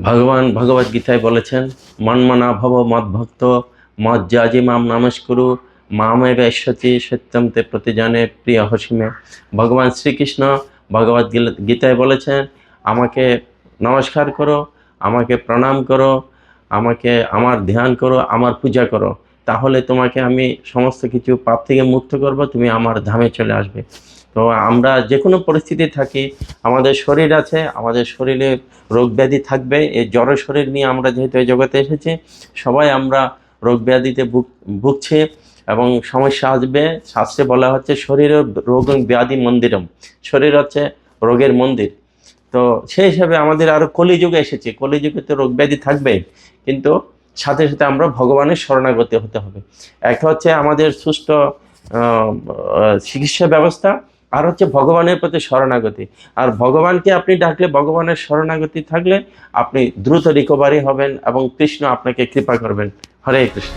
ভগবান ভগবদ গীতায় বলেছেন, মন্মনা ভব মদ্ভক্ত মজ্জাজি মাম নমস্কুরু মামেব ঈশ্বতি সত্যম তে প্রতিজনে প্রিয় হসিমে। ভগবান শ্রীকৃষ্ণ ভগবদ গীতায় বলেছেন, আমাকে নমস্কার করো, আমাকে প্রণাম করো, আমাকে আমার ধ্যান করো, আমার পূজা করো, তাহলে তোমাকে আমি সমস্ত কিছু পাপ থেকে মুক্ত করব, তুমি আমার ধামে চলে আসবে। তো আমরা যে কোনো পরিস্থিতি থাকি, আমাদের শরীর আছে, আমাদের শরীরে রোগ ব্যাধি থাকবে। এই জড় শরীর নিয়ে আমরা যেহেতু এই জগতে এসেছি, সবাই আমরা রোগ ব্যাধিতে ভুগছি এবং সমস্যা আসবে। শাস্ত্রে বলা হচ্ছে শরীরের রোগ ব্যাধি মন্দিরম, শরীর হচ্ছে রোগের মন্দির। তো সেই হিসাবে আমাদের আরও কলিযুগে এসেছে, কলিযুগে তো রোগ ব্যাধি থাকবেই, কিন্তু সাথে সাথে আমরা ভগবানের শরণাগতি হতে হবে। একটা হচ্ছে আমাদের সুষ্ঠু চিকিৎসা ব্যবস্থা, আর হচ্ছে ভগবানের প্রতি শরণাগতি। আর ভগবানকে আপনি ডাকলে, ভগবানের শরণাগতি থাকলে আপনি দ্রুত রিকভারি হবেন এবং কৃষ্ণ আপনাকে কৃপা করবেন। হরে কৃষ্ণ।